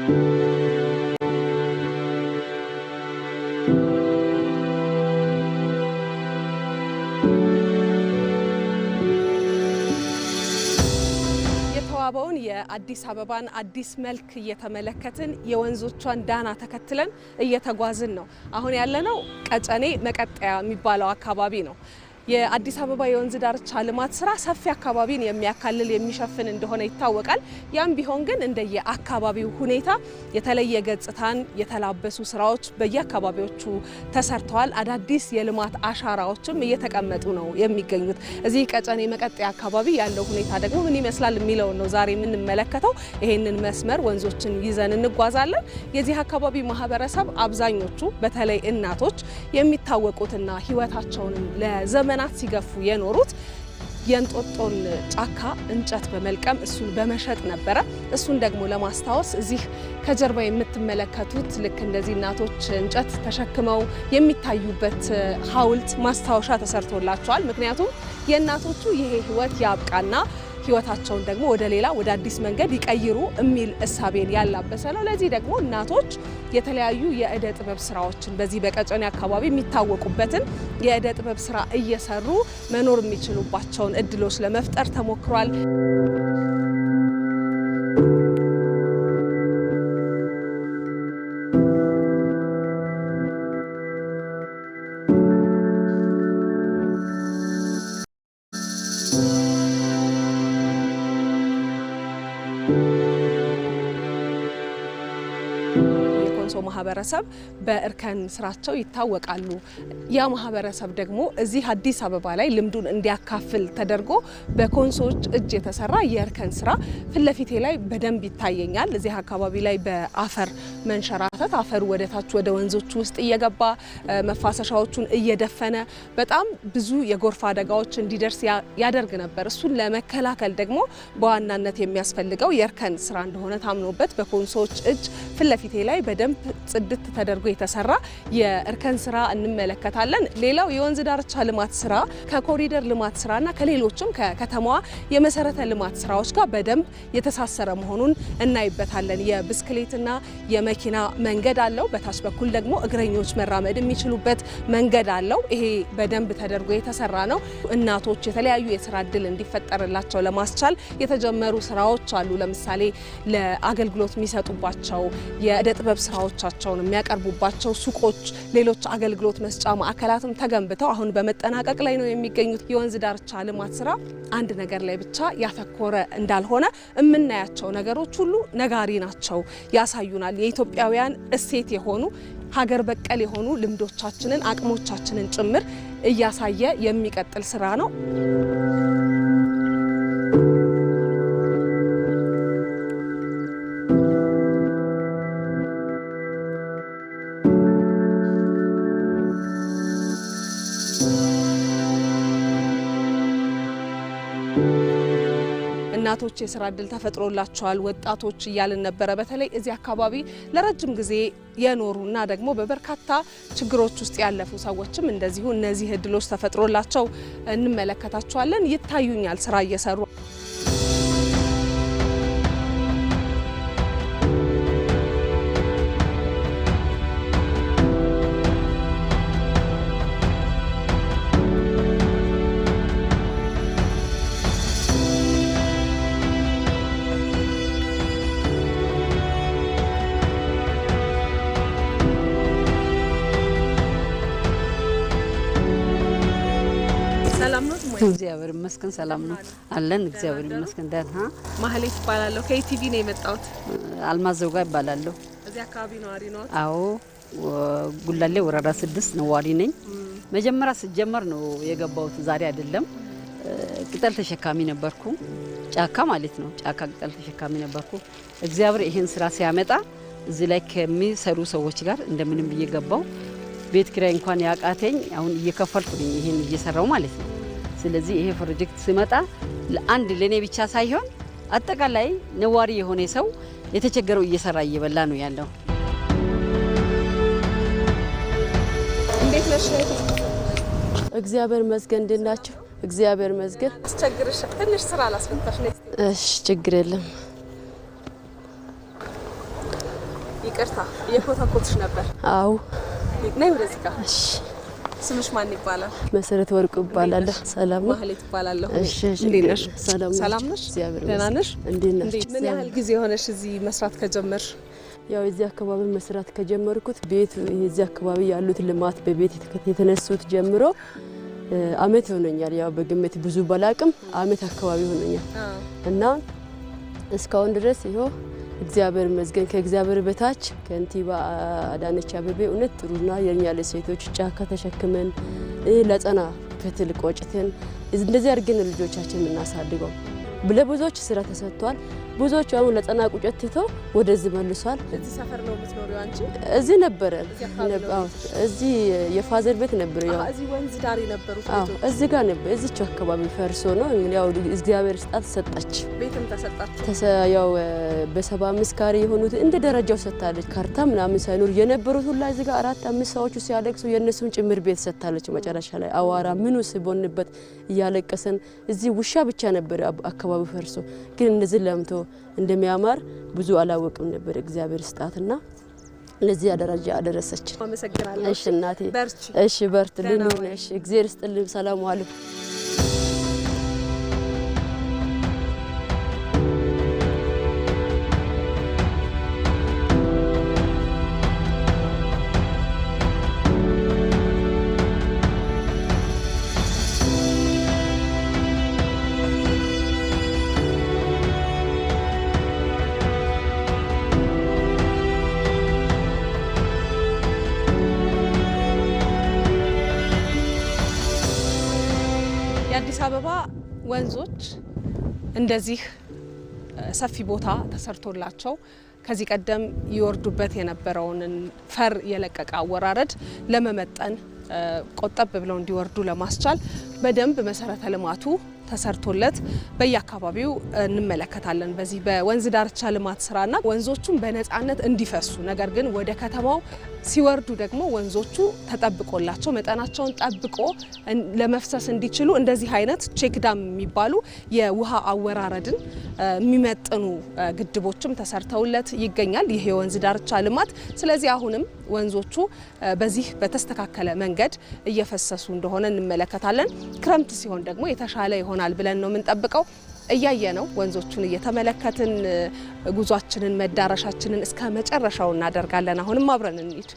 የተዋበውን የአዲስ አበባን አዲስ መልክ እየተመለከትን የወንዞቿን ዳና ተከትለን እየተጓዝን ነው። አሁን ያለነው ቀጨኔ መቀጠያ የሚባለው አካባቢ ነው። የአዲስ አበባ የወንዝ ዳርቻ ልማት ስራ ሰፊ አካባቢን የሚያካልል የሚሸፍን እንደሆነ ይታወቃል። ያም ቢሆን ግን እንደየአካባቢው ሁኔታ የተለየ ገጽታን የተላበሱ ስራዎች በየአካባቢዎቹ ተሰርተዋል። አዳዲስ የልማት አሻራዎችም እየተቀመጡ ነው የሚገኙት። እዚህ ቀጨኔ መቀጠያ አካባቢ ያለው ሁኔታ ደግሞ ምን ይመስላል የሚለው ነው ዛሬ የምንመለከተው። ይሄንን መስመር ወንዞችን ይዘን እንጓዛለን። የዚህ አካባቢ ማህበረሰብ አብዛኞቹ በተለይ እናቶች የሚታወቁትና ህይወታቸውን ለዘመናት ሲገፉ የኖሩት የእንጦጦን ጫካ እንጨት በመልቀም እሱን በመሸጥ ነበረ። እሱን ደግሞ ለማስታወስ እዚህ ከጀርባ የምትመለከቱት ልክ እንደዚህ እናቶች እንጨት ተሸክመው የሚታዩበት ሐውልት ማስታወሻ ተሰርቶላቸዋል። ምክንያቱም የእናቶቹ ይሄ ህይወት ያብቃና ህይወታቸውን ደግሞ ወደ አዲስ መንገድ ይቀይሩ የሚል እሳቤን ያላበሰ ነው። ለዚህ ደግሞ እናቶች የተለያዩ የእደ ጥበብ ስራዎችን በዚህ በቀጨኔ አካባቢ የሚታወቁበትን የእደ ጥበብ ስራ እየሰሩ መኖር የሚችሉባቸውን እድሎች ለመፍጠር ተሞክሯል። ማህበረሰብ በእርከን ስራቸው ይታወቃሉ። ያ ማህበረሰብ ደግሞ እዚህ አዲስ አበባ ላይ ልምዱን እንዲያካፍል ተደርጎ በኮንሶዎች እጅ የተሰራ የእርከን ስራ ፍለፊቴ ላይ በደንብ ይታየኛል። እዚህ አካባቢ ላይ በአፈር መንሸራተት አፈሩ ወደታች ወደ ወንዞች ውስጥ እየገባ መፋሰሻዎቹን እየደፈነ በጣም ብዙ የጎርፍ አደጋዎች እንዲደርስ ያደርግ ነበር። እሱን ለመከላከል ደግሞ በዋናነት የሚያስፈልገው የእርከን ስራ እንደሆነ ታምኖበት በኮንሶዎች እጅ ፍለፊቴ ላይ በደንብ ጽድት ተደርጎ የተሰራ የእርከን ስራ እንመለከታለን። ሌላው የወንዝ ዳርቻ ልማት ስራ ከኮሪደር ልማት ስራና ከሌሎችም ከከተማዋ የመሰረተ ልማት ስራዎች ጋር በደንብ የተሳሰረ መሆኑን እናይበታለን። የብስክሌትና የመኪና መንገድ አለው። በታች በኩል ደግሞ እግረኞች መራመድ የሚችሉበት መንገድ አለው። ይሄ በደንብ ተደርጎ የተሰራ ነው። እናቶች የተለያዩ የስራ እድል እንዲፈጠርላቸው ለማስቻል የተጀመሩ ስራዎች አሉ። ለምሳሌ ለአገልግሎት የሚሰጡባቸው የእደ ጥበብ ስራዎቻቸውን የሚያቀርቡባቸው ሱቆች፣ ሌሎች አገልግሎት መስጫ ማዕከላትም ተገንብተው አሁን በመጠናቀቅ ላይ ነው የሚገኙት። የወንዝ ዳርቻ ልማት ስራ አንድ ነገር ላይ ብቻ ያተኮረ እንዳልሆነ የምናያቸው ነገሮች ሁሉ ነጋሪ ናቸው፣ ያሳዩናል። የኢትዮጵያውያን እሴት የሆኑ ሀገር በቀል የሆኑ ልምዶቻችንን አቅሞቻችንን ጭምር እያሳየ የሚቀጥል ስራ ነው። እናቶች የስራ እድል ተፈጥሮላቸዋል፣ ወጣቶች እያልን ነበረ። በተለይ እዚህ አካባቢ ለረጅም ጊዜ የኖሩና ደግሞ በበርካታ ችግሮች ውስጥ ያለፉ ሰዎችም እንደዚሁ እነዚህ እድሎች ተፈጥሮላቸው እንመለከታቸዋለን። ይታዩኛል ስራ እየሰሩ እግዚአብሔር ይመስገን ሰላም ነው አለን። እግዚአብሔር ይመስገን ደህና። ማህሌት ይባላለሁ። ከኢቲቪ ነው የመጣሁት። አልማዘው ጋር ይባላለሁ። እዚህ አካባቢ ነዋሪ ነው? አዎ፣ ጉላሌ ወረዳ 6 ነዋሪ ነኝ። መጀመሪያ ሲጀመር ነው የገባሁት፣ ዛሬ አይደለም። ቅጠል ተሸካሚ ነበርኩ፣ ጫካ ማለት ነው። ጫካ ቅጠል ተሸካሚ ነበርኩ። እግዚአብሔር ይሄን ስራ ሲያመጣ እዚህ ላይ ከሚሰሩ ሰዎች ጋር እንደምንም ብዬ ገባው። ቤት ኪራይ እንኳን ያቃተኝ አሁን እየከፈልኩ ነኝ፣ ይሄን እየሰራው ማለት ነው። ስለዚህ ይሄ ፕሮጀክት ሲመጣ ለአንድ ለኔ ብቻ ሳይሆን አጠቃላይ ነዋሪ የሆነ ሰው የተቸገረው እየሰራ እየበላ ነው ያለው። እንዴት ነሽ? እግዚአብሔር ይመስገን። እንዴት ናችሁ? እግዚአብሔር ይመስገን። አስቸግርሽ ትንሽ ስራ ላስፈታሽ ነው። እሺ፣ ችግር የለም። ይቅርታ የኮተኮትሽ ነበር። አዎ ነይ ወደዚህ ጋር። እሺ ስምሽ ማን ይባላል? መሰረት ወርቁ ይባላል። ሰላም ነው? ማህሌት ይባላለሁ። እሺ እንዴት ነሽ? ሰላም ነሽ? እግዚአብሔር ደህና ነሽ? እንዴት ነሽ? ምን ያህል ጊዜ ሆነሽ እዚህ መስራት ከጀመርሽ? ያው እዚህ አካባቢ መስራት ከጀመርኩት ቤት እዚህ አካባቢ ያሉት ልማት በቤት የተነሱት ጀምሮ አመት ሆነኛል። ያው በግምት ብዙ ባላቅም አመት አካባቢ ሆነኛል እና እስካሁን ድረስ ይኸው እግዚአብሔር ይመስገን ከእግዚአብሔር በታች ከንቲባ አዳነች አቤቤ እውነት ጥሩና የኛ ለሴቶች ጫካ ተሸክመን ለጸና ፈትል ቆጭተን እንደዚህ አድርገን ልጆቻችን እናሳድገው ለብዙዎች ስራ ተሰጥቷል። ብዙዎች አሁን ለጸና ቁጭት ትተው ወደዚህ መልሷል። እዚህ ሰፈር ነው የምትኖሪው አንቺ? እዚህ ነበረ እዚህ የፋዘር ቤት ነበር። ያው እዚህ ወንዝ ዳር የነበሩት ቤቶች እዚህ ጋር ነበር። እዚች አካባቢ ፈርሶ ነው ያው እግዚአብሔር ስጣት ሰጣች። ቤትም ተሰጣች። ያው በ75 ካሬ የሆኑት እንደ ደረጃው ሰጣለች። ካርታ ምናምን ሳይኖር የነበሩት ሁላ እዚህ ጋር 4-5 ሰዎች ሲያለቅሱ የነሱን ጭምር ቤት ሰጣለች። መጨረሻ ላይ አዋራ ምኑ ሲቦንበት እያለቀሰን እዚህ ውሻ ብቻ ነበር አካባቢ ፈርሶ ግን እንደዚህ ለምቶ እንደሚያማር ብዙ አላወቅም ነበር። እግዚአብሔር ስጣትና ለዚህ ደረጃ አደረሰች። አመሰግናለሁ። እሺ እናቴ በርቺ። እሺ በርትልኝ። እሺ እግዚአብሔር ስጥልኝ። ሰላም አለይኩም። የአዲስ አበባ ወንዞች እንደዚህ ሰፊ ቦታ ተሰርቶላቸው ከዚህ ቀደም ይወርዱበት የነበረውን ፈር የለቀቀ አወራረድ ለመመጠን ቆጠብ ብለው እንዲወርዱ ለማስቻል በደንብ መሰረተ ልማቱ ተሰርቶለት በየአካባቢው እንመለከታለን። በዚህ በወንዝ ዳርቻ ልማት ስራና ወንዞቹን በነፃነት እንዲፈሱ ነገር ግን ወደ ከተማው ሲወርዱ ደግሞ ወንዞቹ ተጠብቆላቸው መጠናቸውን ጠብቆ ለመፍሰስ እንዲችሉ እንደዚህ አይነት ቼክ ዳም የሚባሉ የውሃ አወራረድን የሚመጥኑ ግድቦችም ተሰርተውለት ይገኛል ይሄ የወንዝ ዳርቻ ልማት። ስለዚህ አሁንም ወንዞቹ በዚህ በተስተካከለ መንገድ እየፈሰሱ እንደሆነ እንመለከታለን። ክረምት ሲሆን ደግሞ የተሻለ ይሆናል ብለን ነው የምንጠብቀው። እያየ ነው ወንዞቹን እየተመለከትን ጉዟችንን መዳረሻችንን እስከ መጨረሻው እናደርጋለን። አሁንም አብረን እንሂድ።